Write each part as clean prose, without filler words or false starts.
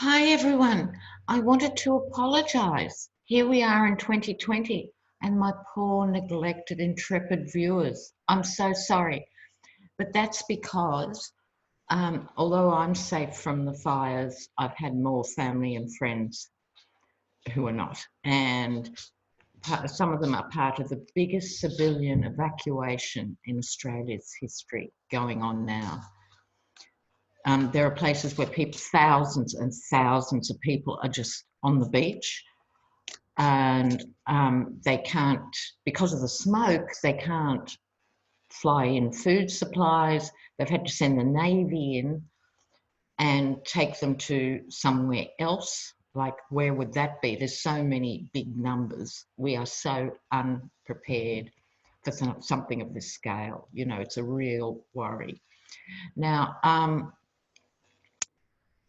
Hi everyone. I wanted to apologise. Here we are in 2020 and my poor neglected intrepid viewers. I'm so sorry. But that's because although I'm safe from the fires, I've had more family and friends who are not. And some of them are part of the biggest civilian evacuation in Australia's history going on now. There are places where thousands and thousands of people are just on the beach, and they can't, because of the smoke, they can't fly in food supplies. They've had to send the Navy in and take them to somewhere else. Like, where would that be? There's so many big numbers. We are so unprepared for something of this scale. You know, it's a real worry. Now,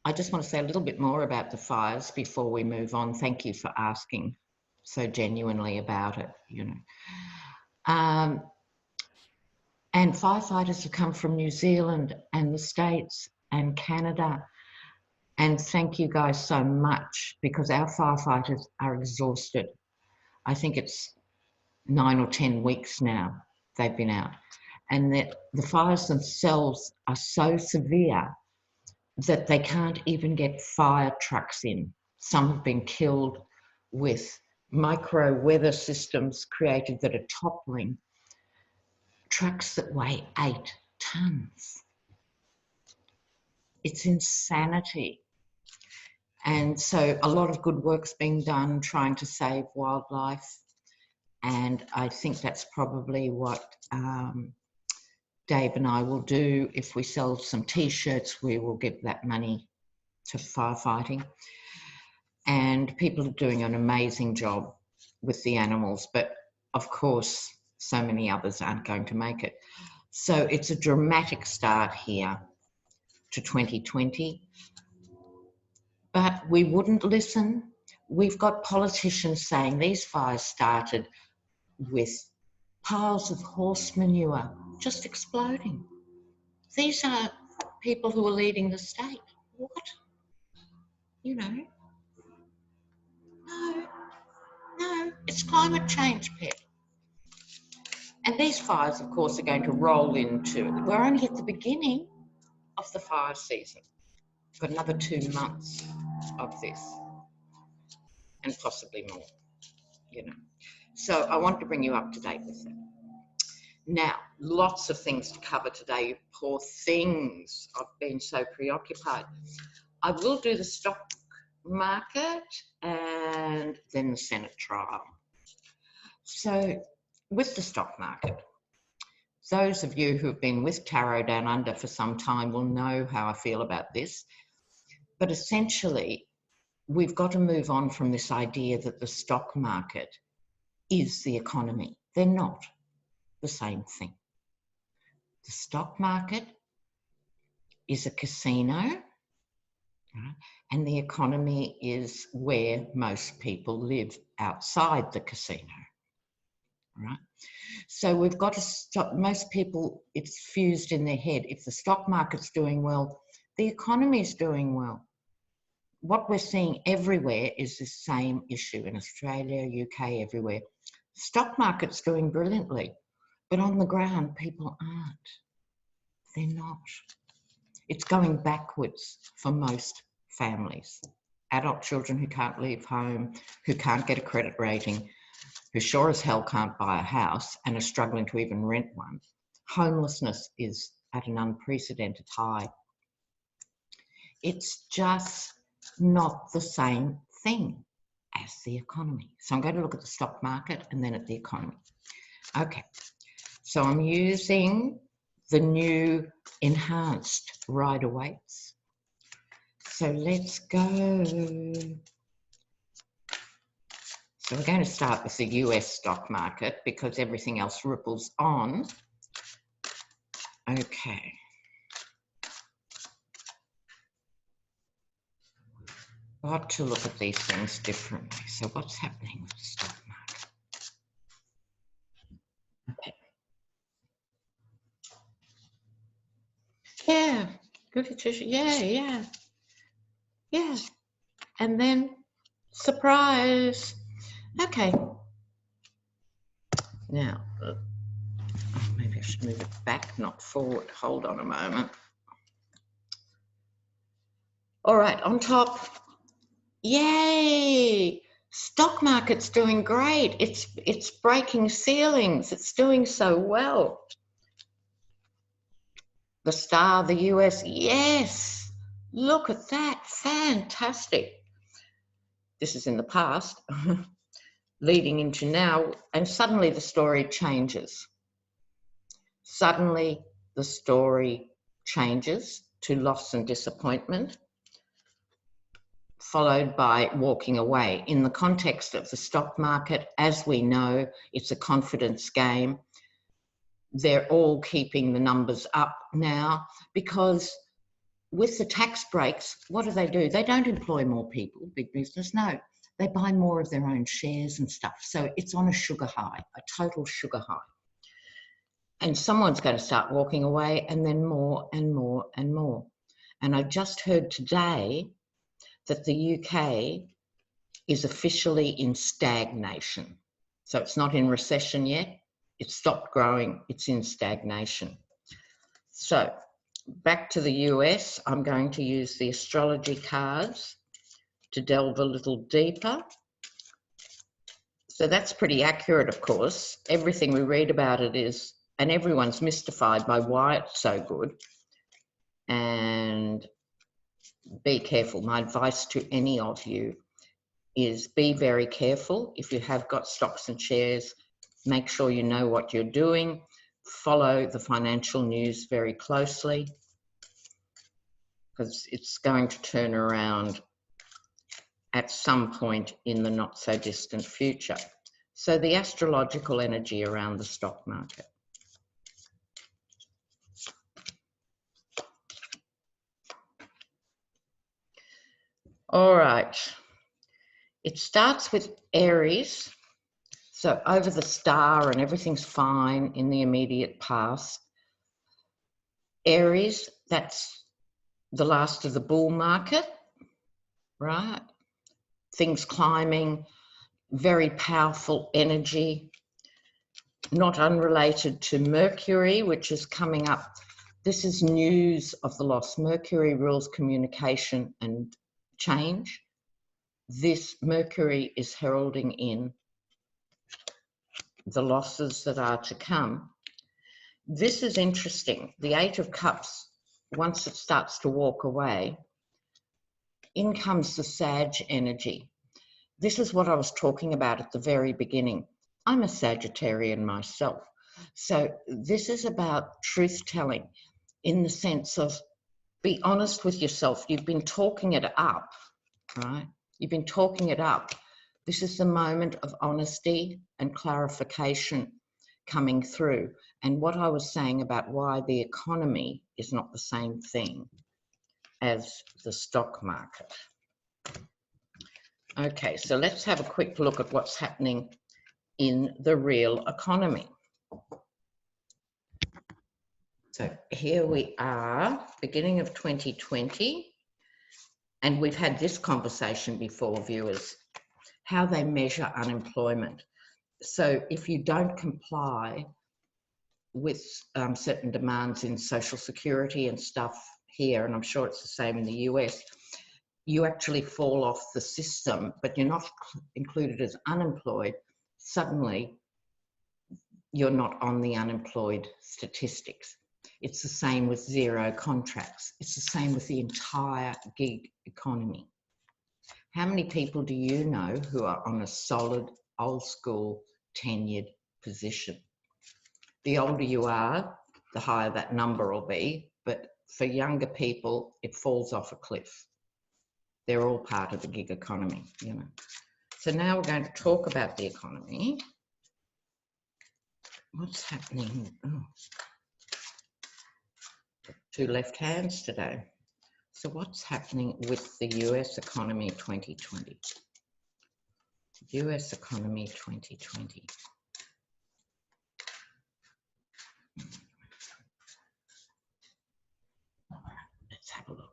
I just want to say a little bit more about the fires before we move on. Thank you for asking so genuinely about it, you know. And firefighters have come from New Zealand and the States and Canada. And thank you guys so much, because our firefighters are exhausted. I think it's 9 or 10 weeks now they've been out. And that the fires themselves are so severe that they can't even get fire trucks in. Some have been killed with micro weather systems created that are toppling. Trucks that weigh 8 tons. It's insanity. And so a lot of good work's being done trying to save wildlife. And I think that's probably what Dave and I will do. If we sell some T-shirts, we will give that money to firefighting. And people are doing an amazing job with the animals, but of course, so many others aren't going to make it. So it's a dramatic start here to 2020, but we wouldn't listen. We've got politicians saying these fires started with piles of horse manure just exploding. These are people who are leading the state. What? You know? No, it's climate change, Pet. And these fires, of course, are going to roll into, we're only at the beginning of the fire season. We've got another 2 months of this, and possibly more, you know. So I want to bring you up to date with it. Now, lots of things to cover today, you poor things. I've been so preoccupied. I will do the stock market and then the Senate trial. So with the stock market, those of you who have been with Tarot Down Under for some time will know how I feel about this. But essentially, we've got to move on from this idea that the stock market is the economy. They're not the same thing. The stock market is a casino, right? And the economy is where most people live outside the casino, right? So we've got to stop. Most people, it's fused in their head. If the stock market's doing well, the economy's doing well. What we're seeing everywhere is the same issue in Australia, UK, everywhere. Stock market's doing brilliantly, but on the ground, people aren't. They're not. It's going backwards for most families. Adult children who can't leave home, who can't get a credit rating, who sure as hell can't buy a house and are struggling to even rent one. Homelessness is at an unprecedented high. It's just not the same thing as the economy. So I'm going to look at the stock market and then at the economy. Okay, so I'm using the new enhanced rider weights. So let's go. So we're going to start with the US stock market because everything else ripples on. Okay. Got to look at these things differently. So what's happening with the stock market? Okay. Yeah, good Patricia. Yeah. and then surprise. Okay. Now, maybe I should move it back, not forward. Hold on a moment. All right, on top. Yay! Stock market's doing great. It's breaking ceilings. It's doing so well. The star, the US, yes. Look at that, fantastic. This is in the past, leading into now, and suddenly the story changes. Suddenly the story changes to loss and disappointment, followed by walking away. In the context of the stock market, as we know, it's a confidence game. They're all keeping the numbers up now because with the tax breaks, what do? They don't employ more people, big business, no. They buy more of their own shares and stuff. So it's on a sugar high, a total sugar high. And someone's going to start walking away, and then more and more and more. And I just heard today that the UK is officially in stagnation. So it's not in recession yet. It's stopped growing. It's in stagnation. So back to the US, I'm going to use the astrology cards to delve a little deeper. So that's pretty accurate, of course. Everything we read about it is, and everyone's mystified by why it's so good. And be careful. My advice to any of you is be very careful. If you have got stocks and shares, make sure you know what you're doing. Follow the financial news very closely because it's going to turn around at some point in the not so distant future. So the astrological energy around the stock market. All right. It starts with Aries. So over the star and everything's fine in the immediate past. Aries, that's the last of the bull market, right? Things climbing, very powerful energy, not unrelated to Mercury, which is coming up. This is news of the loss. Mercury rules communication and change. This Mercury is heralding in the losses that are to come. This is interesting. The Eight of Cups, once it starts to walk away, in comes the Sag energy. This is what I was talking about at the very beginning. I'm a Sagittarian myself. So this is about truth-telling in the sense of be honest with yourself. You've been talking it up, right? You've been talking it up. This is the moment of honesty and clarification coming through. And what I was saying about why the economy is not the same thing as the stock market. Okay, so let's have a quick look at what's happening in the real economy. So here we are, beginning of 2020, and we've had this conversation before, viewers, how they measure unemployment. So if you don't comply with certain demands in Social Security and stuff here, and I'm sure it's the same in the US, you actually fall off the system, but you're not included as unemployed. Suddenly, you're not on the unemployed statistics. It's the same with zero contracts. It's the same with the entire gig economy. How many people do you know who are on a solid, old school, tenured position? The older you are, the higher that number will be, but for younger people, it falls off a cliff. They're all part of the gig economy, you know. So now we're going to talk about the economy. What's happening? Oh. Two left hands today. So what's happening with the US economy 2020? US economy 2020. Let's have a look.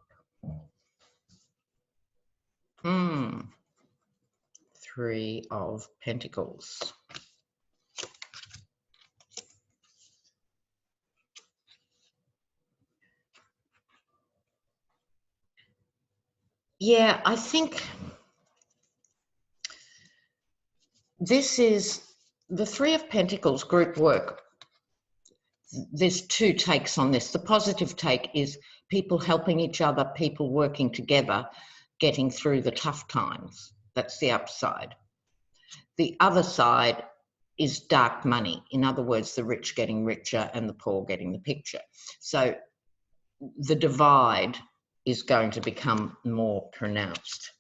Three of Pentacles. Yeah, I think this is the Three of Pentacles group work. There's two takes on this. The positive take is people helping each other, people working together, getting through the tough times. That's the upside. The other side is dark money. In other words, the rich getting richer and the poor getting the picture. So the divide is going to become more pronounced.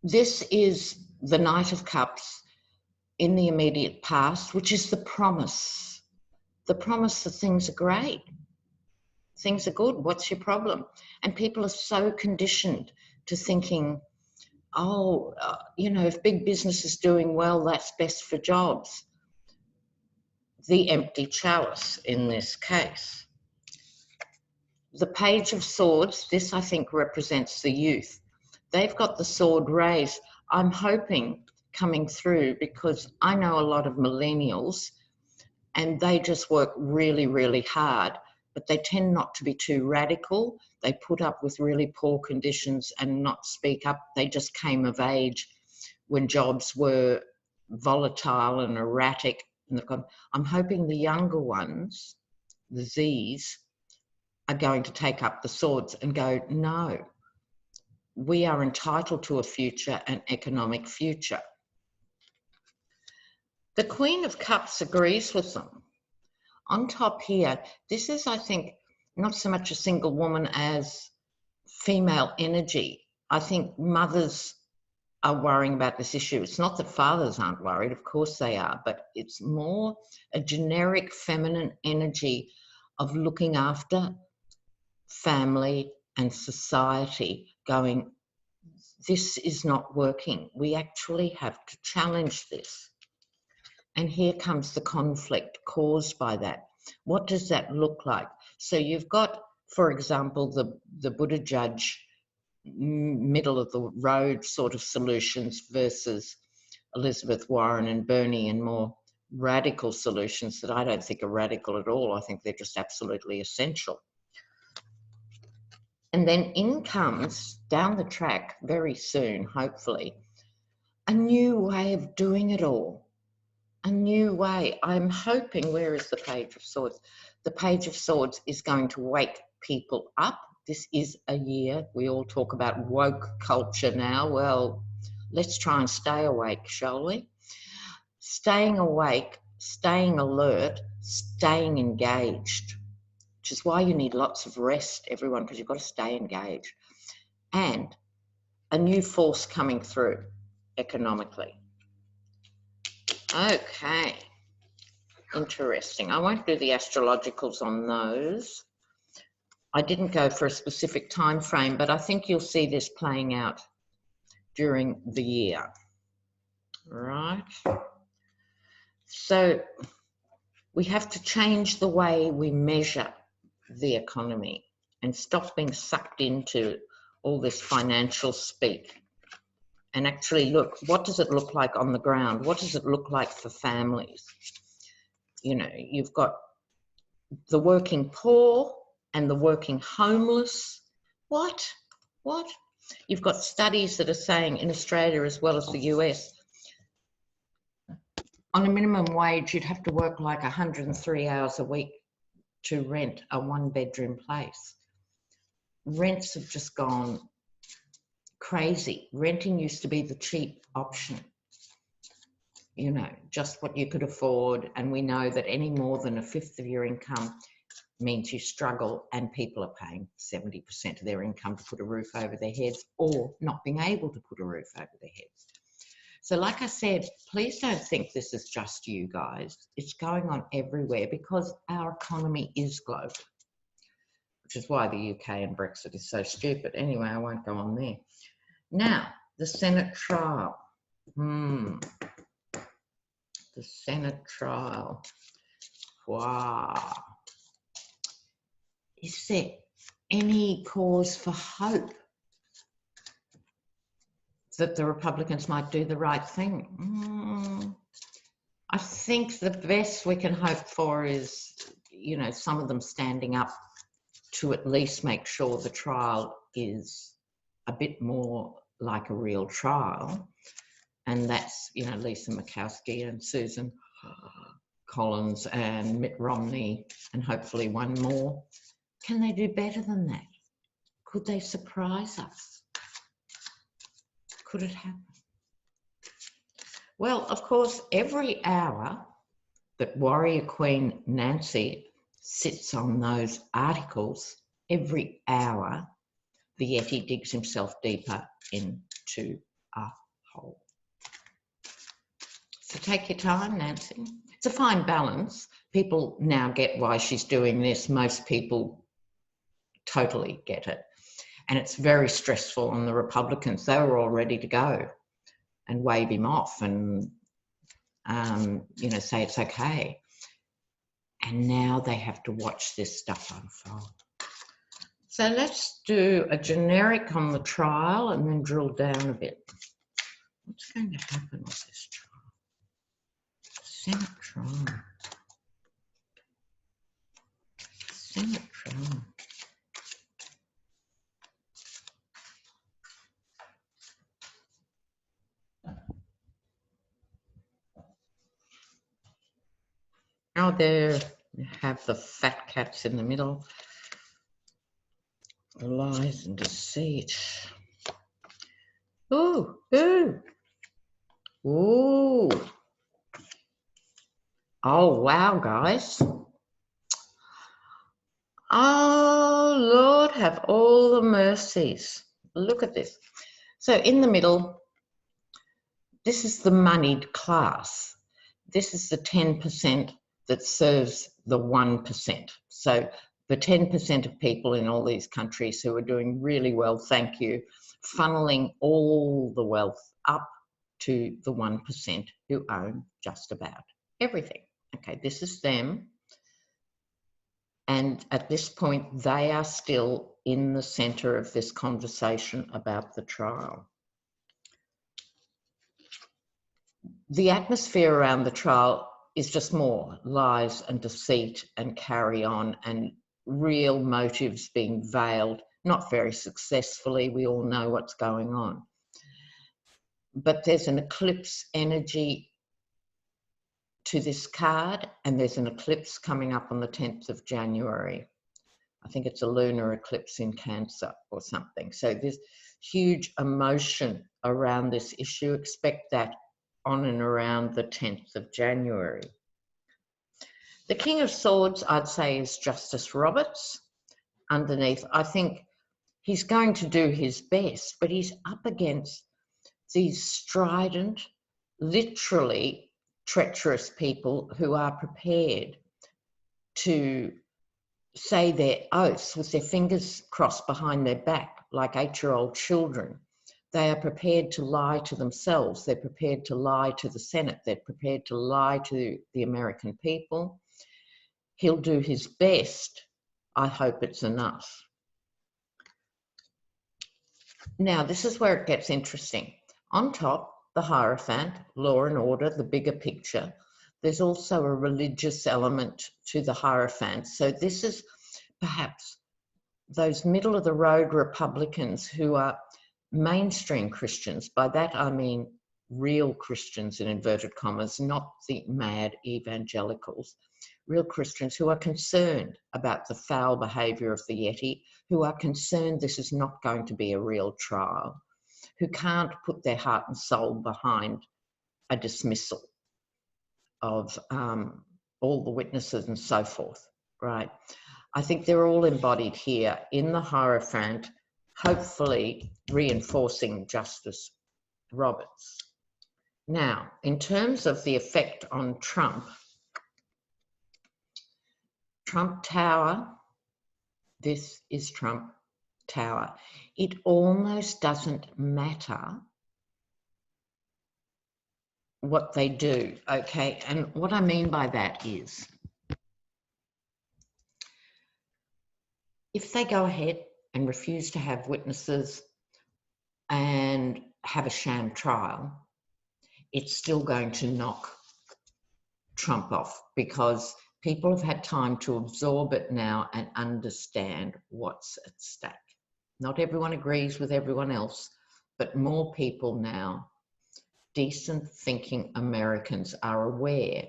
This is the Knight of Cups in the immediate past, which is the promise that things are great. Things are good. What's your problem? And people are so conditioned to thinking, oh, you know, if big business is doing well, that's best for jobs. The empty chalice in this case. The Page of Swords, this I think represents the youth. They've got the sword raised. I'm hoping coming through, because I know a lot of millennials and they just work really, really hard, but they tend not to be too radical. They put up with really poor conditions and not speak up. They just came of age when jobs were volatile and erratic. And I'm hoping the younger ones, the Z's, are going to take up the swords and go, no, we are entitled to a future, an economic future. The Queen of Cups agrees with them. On top here, this is, I think, not so much a single woman as female energy. I think mothers are worrying about this issue. It's not that fathers aren't worried, of course they are, but it's more a generic feminine energy of looking after family and society, going, this is not working. We actually have to challenge this. And here comes the conflict caused by that. What does that look like? So you've got, for example, the Buddha judge, middle of the road sort of solutions versus Elizabeth Warren and Bernie and more radical solutions that I don't think are radical at all. I think they're just absolutely essential. And then in comes, down the track very soon, hopefully, a new way of doing it all. A new way. I'm hoping, where is the Page of Swords? The Page of Swords is going to wake people up. This is a year, we all talk about woke culture now. Well, let's try and stay awake, shall we? Staying awake, staying alert, staying engaged, which is why you need lots of rest, everyone, because you've got to stay engaged. And a new force coming through economically. Okay, interesting. I won't do the astrologicals on those. I didn't go for a specific time frame, but I think you'll see this playing out during the year. Right. So we have to change the way we measure the economy and stop being sucked into all this financial speak. And actually look, what does it look like on the ground? What does it look like for families? You know, you've got the working poor and the working homeless. What? You've got studies that are saying in Australia as well as the US, on a minimum wage, you'd have to work like 103 hours a week to rent a one-bedroom place. Rents have just gone crazy. Renting used to be the cheap option, you know, just what you could afford. And we know that any more than a fifth of your income means you struggle, and people are paying 70% of their income to put a roof over their heads, or not being able to put a roof over their heads. So like I said, please don't think this is just you guys. It's going on everywhere because our economy is global, which is why the UK and Brexit is so stupid. Anyway, I won't go on there. Now, the Senate trial. The Senate trial. Wow. Is there any cause for hope that the Republicans might do the right thing? I think the best we can hope for is, you know, some of them standing up to at least make sure the trial is a bit more like a real trial. And that's, you know, Lisa Murkowski and Susan Collins and Mitt Romney and hopefully one more. Can they do better than that? Could they surprise us? Could it happen? Well, of course, every hour that Warrior Queen Nancy sits on those articles, every hour, the Yeti digs himself deeper into a hole. So take your time, Nancy. It's a fine balance. People now get why she's doing this. Most people totally get it. And it's very stressful on the Republicans. They were all ready to go and wave him off and, you know, say it's okay. And now they have to watch this stuff unfold. So let's do a generic on the trial and then drill down a bit. What's going to happen with this trial? Senate trial. Senate trial. Oh, there you have the fat cats in the middle. The lies and deceit. Ooh, ooh. Ooh. Oh, wow, guys. Oh, Lord, have all the mercies. Look at this. So in the middle, this is the moneyed class. This is the 10% that serves the 1%. So the 10% of people in all these countries who are doing really well, thank you, funneling all the wealth up to the 1% who own just about everything. Okay, this is them. And at this point, they are still in the centre of this conversation about the trial. The atmosphere around the trial is just more lies and deceit and carry on and real motives being veiled, not very successfully. We all know what's going on. But there's an eclipse energy to this card, and there's an eclipse coming up on the 10th of January. I think it's a lunar eclipse in Cancer or something. So there's huge emotion around this issue. Expect that on and around the 10th of January. The King of Swords, I'd say, is Justice Roberts. Underneath, I think he's going to do his best, but he's up against these strident, literally treacherous people who are prepared to say their oaths with their fingers crossed behind their back like 8-year-old children. They are prepared to lie to themselves. They're prepared to lie to the Senate. They're prepared to lie to the American people. He'll do his best. I hope it's enough. Now, this is where it gets interesting. On top, the Hierophant, law and order, the bigger picture. There's also a religious element to the Hierophant. So this is perhaps those middle-of-the-road Republicans who are mainstream Christians. By that I mean real Christians in inverted commas, not the mad evangelicals. Real Christians who are concerned about the foul behaviour of the Yeti, who are concerned this is not going to be a real trial, who can't put their heart and soul behind a dismissal of all the witnesses and so forth, right? I think they're all embodied here in the Hierophant, hopefully reinforcing Justice Roberts. Now, in terms of the effect on Trump, Trump Tower, this is Trump Tower. It almost doesn't matter what they do, okay? And what I mean by that is, if they go ahead and refuse to have witnesses and have a sham trial, it's still going to knock Trump off, because people have had time to absorb it now and understand what's at stake. Not everyone agrees with everyone else, but more people now, decent thinking Americans, are aware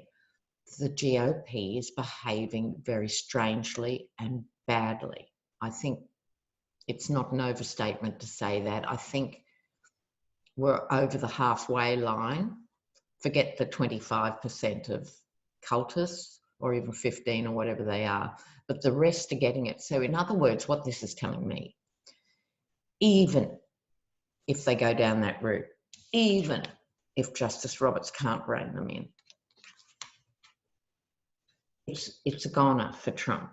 the GOP is behaving very strangely and badly. I think it's not an overstatement to say that. I think we're over the halfway line. Forget the 25% of cultists, or even 15 or whatever they are, but the rest are getting it. So in other words, what this is telling me, even if they go down that route, even if Justice Roberts can't rein them in, it's a goner for Trump.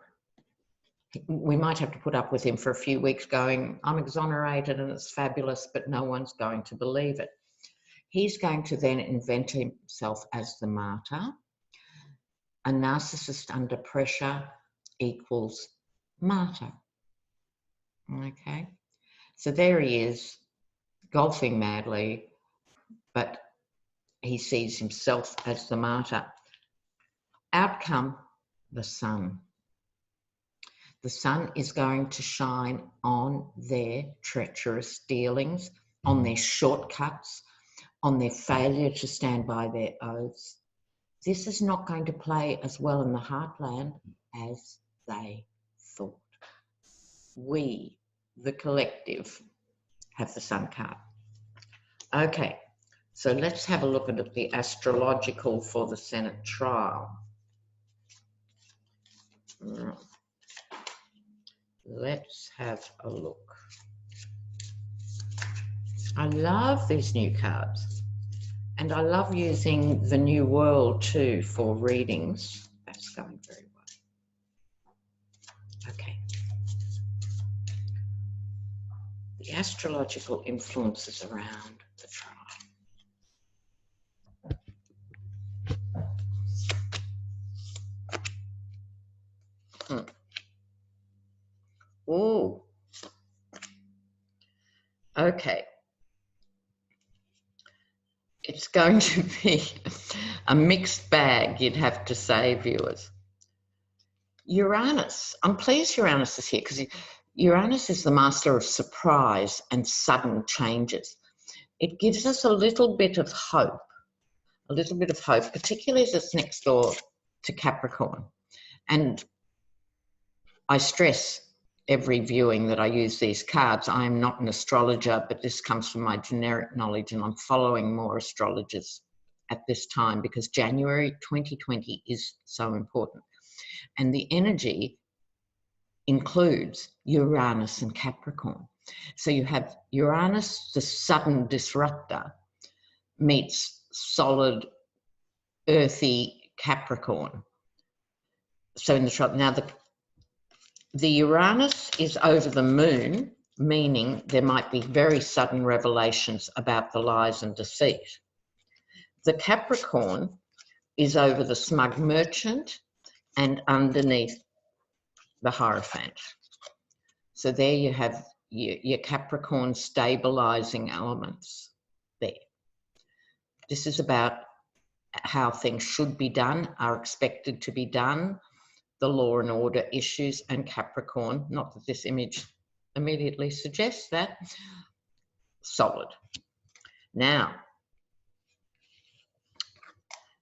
We might have to put up with him for a few weeks going, I'm exonerated and it's fabulous, but no one's going to believe it. He's going to then invent himself as the martyr. A narcissist under pressure equals martyr. Okay, so there he is, golfing madly, but he sees himself as the martyr. Outcome, the sun. The sun is going to shine on their treacherous dealings, on their shortcuts, on their failure to stand by their oaths. This is not going to play as well in the heartland as they thought. We, the collective, have the sun card. Okay, so let's have a look at the astrological for the Senate trial. Let's have a look. I love these new cards, and I love using the New World too for readings. That's going very well. Okay. The astrological influences around the trial. Oh, okay. It's going to be a mixed bag, you'd have to say, viewers. Uranus. I'm pleased Uranus is here, because Uranus is the master of surprise and sudden changes. It gives us a little bit of hope, particularly as it's next door to Capricorn. And I stress every viewing that I use these cards. I am not an astrologer, but this comes from my generic knowledge, and I'm following more astrologers at this time because January 2020 is so important. And the energy includes Uranus and Capricorn. So you have Uranus, the sudden disruptor, meets solid, earthy Capricorn. So in the trial, now the Uranus is over the moon, meaning there might be very sudden revelations about the lies and deceit. The Capricorn is over the smug merchant and underneath the Hierophant. So there you have your Capricorn stabilizing elements there. This is about how things should be done, are expected to be done, the law and order issues, and Capricorn, not that this image immediately suggests that, solid. Now,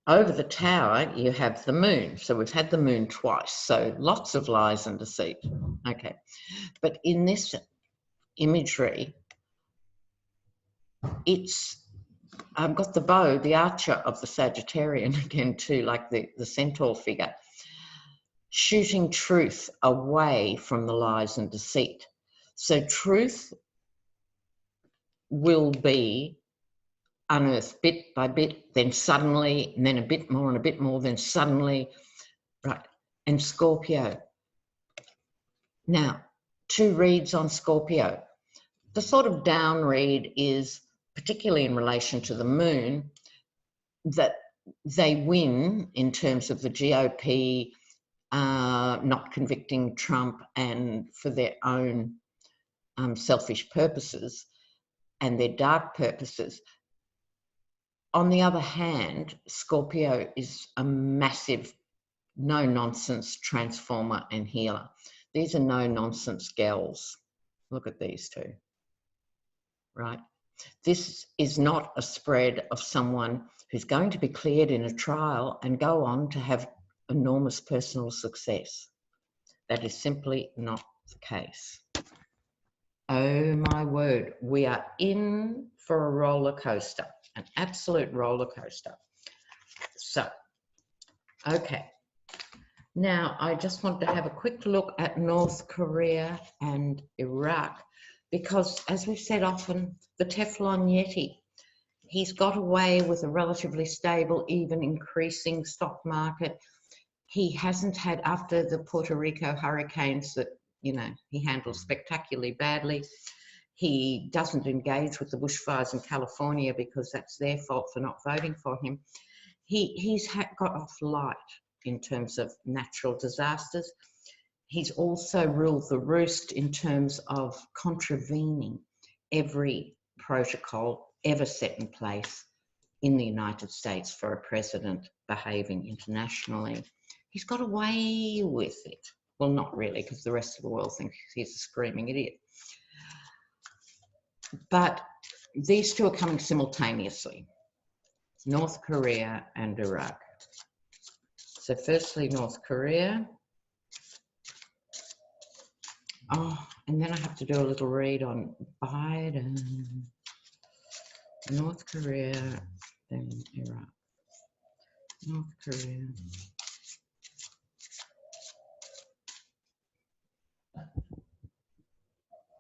over the tower, you have the moon. So we've had the moon twice. So lots of lies and deceit. Okay. But in this imagery, I've got the bow, the archer of the Sagittarian again too, like the centaur figure, shooting truth away from the lies and deceit. So truth will be unearthed bit by bit, then suddenly, and then a bit more and a bit more, then suddenly, right? And Scorpio. Now, two reads on Scorpio. The sort of down read is, particularly in relation to the moon, that they win in terms of the GOP not convicting Trump and for their own selfish purposes. and their dark purposes. On the other hand, Scorpio is a massive no-nonsense transformer and healer. These are no-nonsense girls. Look at these two, right? This is not a spread of someone who's going to be cleared in a trial and go on to have enormous personal success. That is simply not the case. Oh my word, we are in for a roller coaster, an absolute roller coaster. So, okay. Now, I just want to have a quick look at North Korea and Iraq, because as we've said often, the Teflon Yeti, he's got away with a relatively stable, even increasing stock market. He hasn't had, after the Puerto Rico hurricanes that, you know, he handled spectacularly badly, he doesn't engage with the bushfires in California because that's their fault for not voting for him. He's got off light in terms of natural disasters. He's also ruled the roost in terms of contravening every protocol ever set in place in the United States for a president behaving internationally. He's got away with it. Well, not really, because the rest of the world thinks he's a screaming idiot. But these two are coming simultaneously, North Korea and Iraq. So firstly, North Korea. Oh, and then I have to do a little read on Biden. North Korea, then Iraq. North Korea.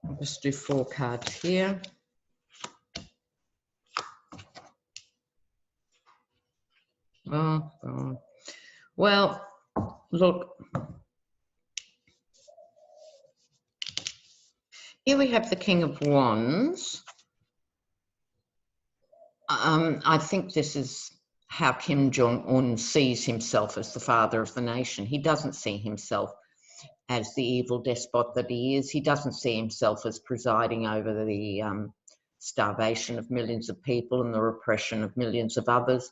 I'll just do 4 cards here. Oh, God. Well, look. Here we have the King of Wands. I think this is how Kim Jong-un sees himself as the father of the nation. He doesn't see himself as the evil despot that he is. He doesn't see himself as presiding over the starvation of millions of people and the repression of millions of others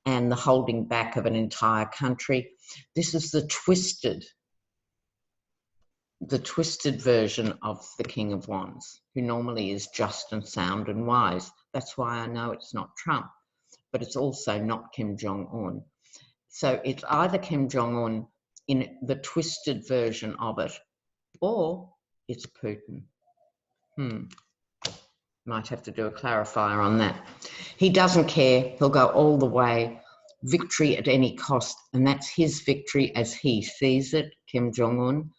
and the holding back of an entire country. This is the twisted version of the King of Wands, who normally is just and sound and wise. That's why I know it's not Trump, but it's also not Kim Jong-un. So it's either Kim Jong-un in the twisted version of it, or it's Putin. Might have to do a clarifier on that. He doesn't care. He'll go all the way. Victory at any cost. And that's his victory as he sees it, Kim Jong-un.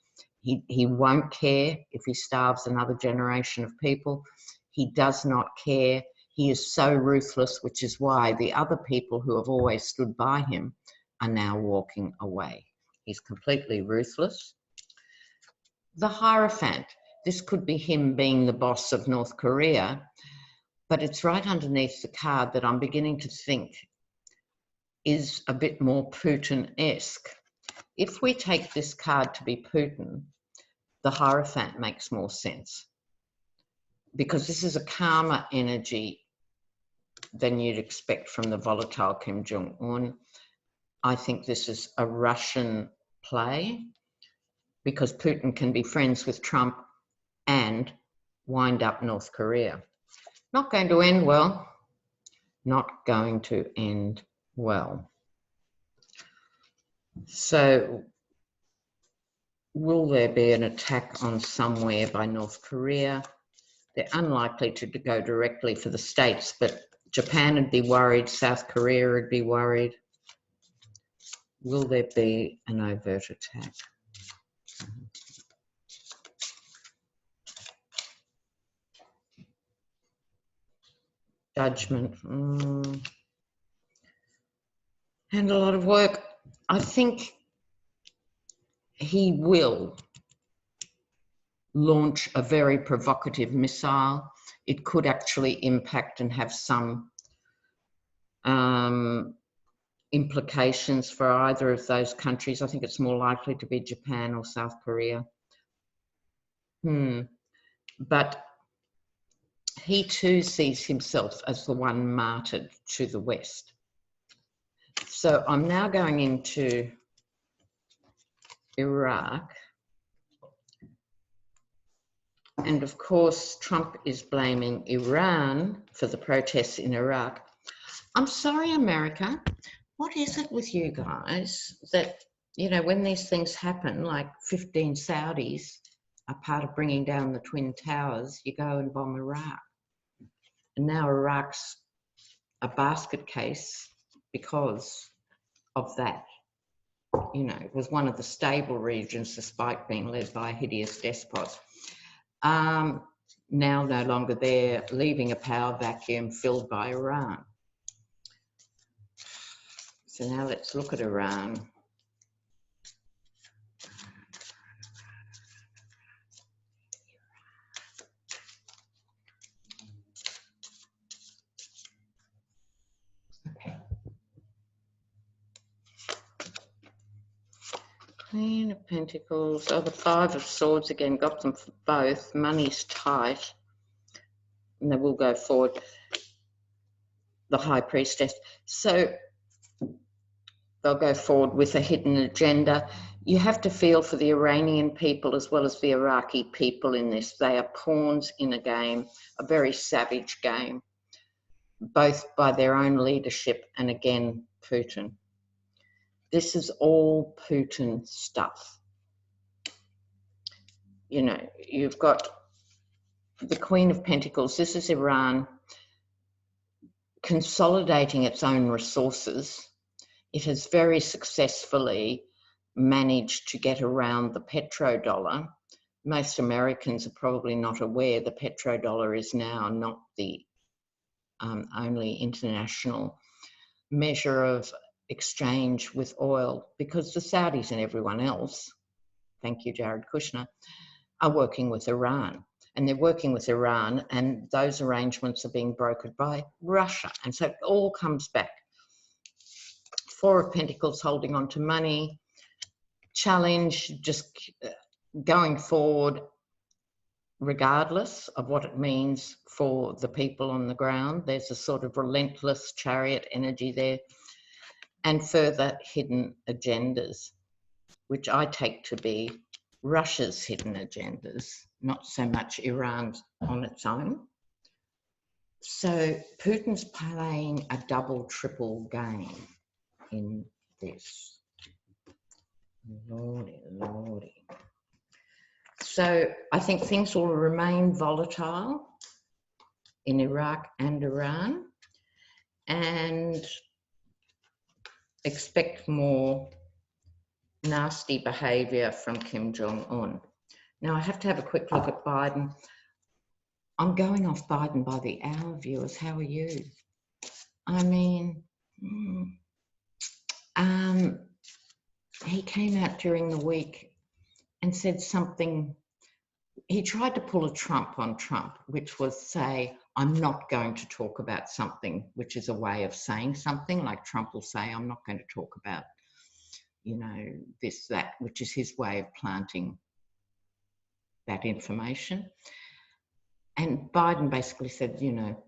He won't care if he starves another generation of people. He does not care. He is so ruthless, which is why the other people who have always stood by him are now walking away. He's completely ruthless. The Hierophant. This could be him being the boss of North Korea, but it's right underneath the card that I'm beginning to think is a bit more Putin-esque. If we take this card to be Putin, the Hierophant makes more sense, because this is a calmer energy than you'd expect from the volatile Kim Jong-un. I think this is a Russian play, because Putin can be friends with Trump and wind up North Korea. Not going to end well. Not going to end well. So, will there be an attack on somewhere by North Korea? They're unlikely to go directly for the States, but Japan would be worried, South Korea would be worried. Will there be an overt attack? Judgment. And a lot of work. I think he will launch a very provocative missile. It could actually impact and have some implications for either of those countries. I think it's more likely to be Japan or South Korea. But he too sees himself as the one martyred to the West. So I'm now going into Iraq. And of course, Trump is blaming Iran for the protests in Iraq. I'm sorry, America. What is it with you guys that, you know, when these things happen, like 15 Saudis are part of bringing down the Twin Towers, you go and bomb Iraq. And now Iraq's a basket case because of that. You know, it was one of the stable regions despite being led by a hideous despot. Now no longer there, leaving a power vacuum filled by Iran. So now let's look at Iran. Okay. Queen of Pentacles, oh, the Five of Swords again, got them for both. Money's tight, and they will go forward. The High Priestess. So they'll go forward with a hidden agenda. You have to feel for the Iranian people as well as the Iraqi people in this. They are pawns in a game, a very savage game, both by their own leadership and again, Putin. This is all Putin stuff. You know, you've got the Queen of Pentacles. This is Iran consolidating its own resources. It has very successfully managed to get around the petrodollar. Most Americans are probably not aware the petrodollar is now not the only international measure of exchange with oil, because the Saudis and everyone else, thank you Jared Kushner, are working with Iran. And they're working with Iran, and those arrangements are being brokered by Russia. And so it all comes back. Four of Pentacles holding on to money, challenge, just going forward regardless of what it means for the people on the ground. There's a sort of relentless Chariot energy there, and further hidden agendas, which I take to be Russia's hidden agendas, not so much Iran's on its own. So Putin's playing a double, triple game in this. Lordy, lordy. So I think things will remain volatile in Iraq and Iran, and expect more nasty behaviour from Kim Jong-un. Now I have to have a quick look at Biden. I'm going off Biden by the hour, viewers. How are you? I mean, he came out during the week and said something. He tried to pull a Trump on Trump, which was say, I'm not going to talk about something, which is a way of saying something. Like Trump will say, I'm not going to talk about, you know, this, that, which is his way of planting that information. And Biden basically said, you know,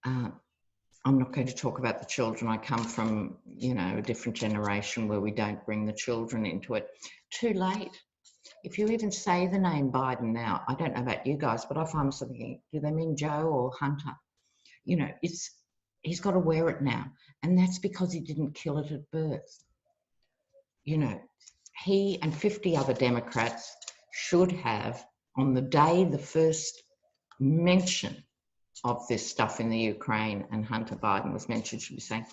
I'm not going to talk about the children. I come from, you know, a different generation where we don't bring the children into it. Too late. If you even say the name Biden now, I don't know about you guys, but I find myself thinking, do they mean Joe or Hunter? You know, he's got to wear it now. And that's because he didn't kill it at birth. You know, he and 50 other Democrats should have, on the day the first mention of this stuff in the Ukraine and Hunter Biden was mentioned, should be saying,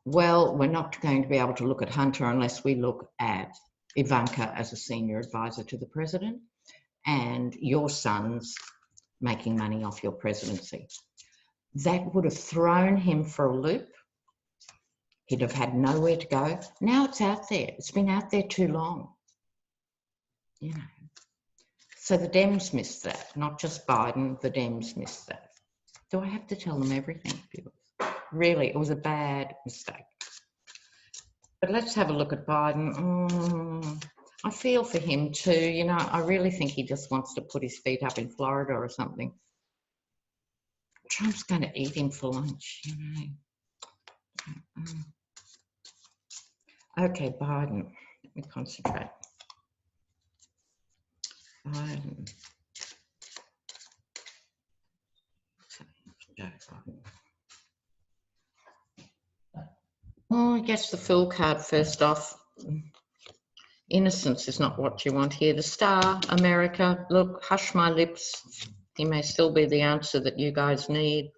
well, we're not going to be able to look at Hunter unless we look at Ivanka as a senior advisor to the president and your sons making money off your presidency. That would have thrown him for a loop. He'd have had nowhere to go. Now it's out there. It's been out there too long. You know. So the Dems missed that, not just Biden, the Dems missed that. Do I have to tell them everything, people? Really, it was a bad mistake. But let's have a look at Biden. I feel for him too. You know, I really think he just wants to put his feet up in Florida or something. Trump's going to eat him for lunch, you know. Okay, Biden. Let me concentrate. Biden. Oh, I guess the Fool card first off. Innocence is not what you want here. The Star, America. Look, hush my lips. He may still be the answer that you guys need.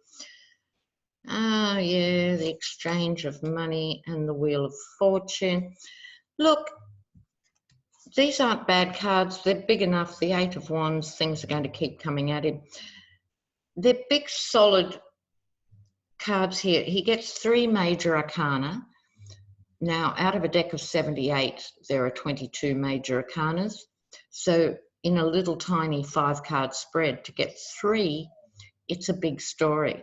Ah, yeah, the exchange of money and the Wheel of Fortune. Look, these aren't bad cards. They're big enough. The Eight of Wands, things are going to keep coming at him. They're big, solid cards here. He gets 3 major arcana. Now, out of a deck of 78, there are 22 major arcanas. So in a little tiny 5-card spread, to get 3, it's a big story.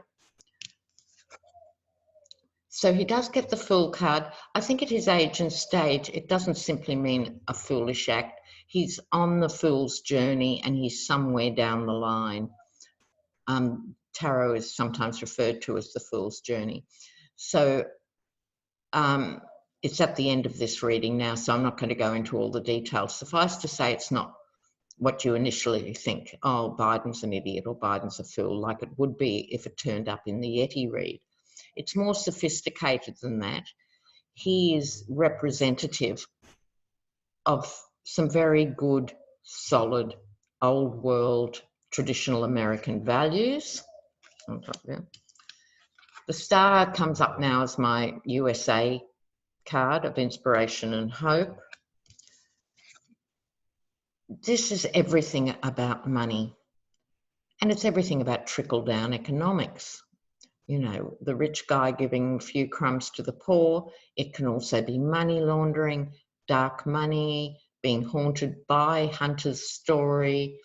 So he does get the Fool card. I think at his age and stage, it doesn't simply mean a foolish act. He's on the fool's journey and he's somewhere down the line. Tarot is sometimes referred to as the fool's journey. So it's at the end of this reading now, so I'm not going to go into all the details. Suffice to say, it's not what you initially think. Oh, Biden's an idiot or Biden's a fool, like it would be if it turned up in the Yeti read. It's more sophisticated than that. He is representative of some very good, solid, old world, traditional American values. The Star comes up now as my USA card of inspiration and hope. This is everything about money, and it's everything about trickle-down economics. You know, the rich guy giving a few crumbs to the poor. It can also be money laundering, dark money, being haunted by Hunter's story.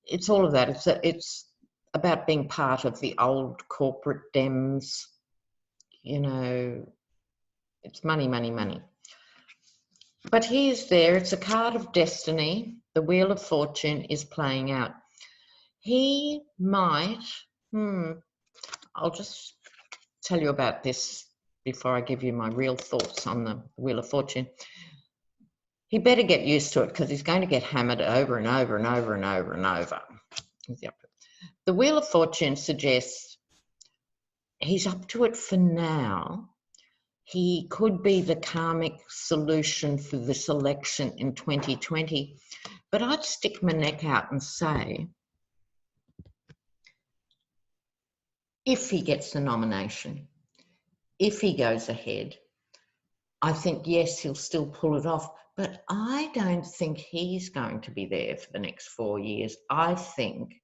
It's all of that. It's about being part of the old corporate Dems. You know, it's money, money, money. But he is there. It's a card of destiny. The Wheel of Fortune is playing out. He might, I'll just tell you about this before I give you my real thoughts on the Wheel of Fortune. He better get used to it because he's going to get hammered over and over and over and over and over. Yep. The Wheel of Fortune suggests he's up to it for now. He could be the karmic solution for this election in 2020, but I'd stick my neck out and say, if he gets the nomination, if he goes ahead, I think, yes, he'll still pull it off, but I don't think he's going to be there for the next 4 years. I think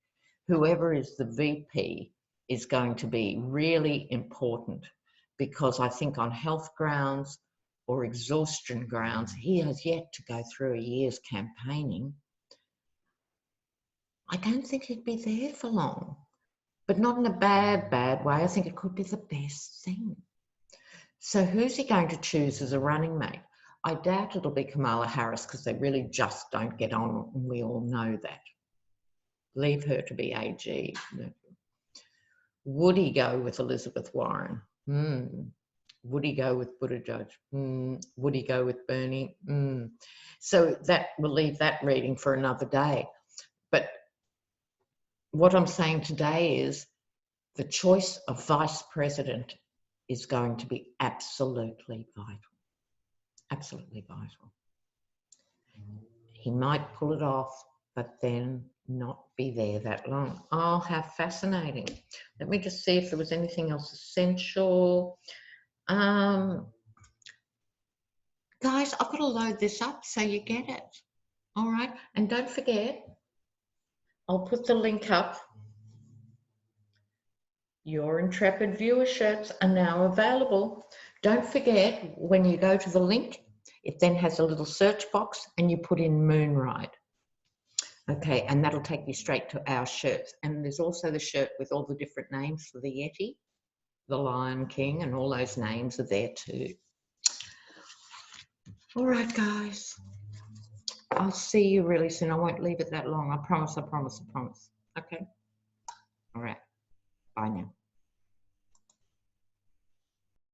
whoever is the VP is going to be really important, because I think on health grounds or exhaustion grounds, he has yet to go through a year's campaigning. I don't think he'd be there for long, but not in a bad way. I think it could be the best thing. So who's he going to choose as a running mate? I doubt it'll be Kamala Harris, because they really just don't get on, and we all know that. Leave her to be AG. Would he go with Elizabeth Warren? Would he go with Buttigieg? Would he go with Bernie? So that will leave that reading for another day. But what I'm saying today is the choice of vice president is going to be absolutely vital. Absolutely vital. He might pull it off, but then not be there that long. Oh, how fascinating. Let me just see if there was anything else essential. Guys, I've got to load this up so you get it. All right. And don't forget, I'll put the link up. Your Intrepid viewer shirts are now available. Don't forget, when you go to the link, it then has a little search box and you put in Moonride. Okay, and that'll take you straight to our shirts. And there's also the shirt with all the different names for the Yeti, the Lion King, and all those names are there too. All right, guys. I'll see you really soon. I won't leave it that long. I promise, I promise, I promise. Okay? All right. Bye. Bye now.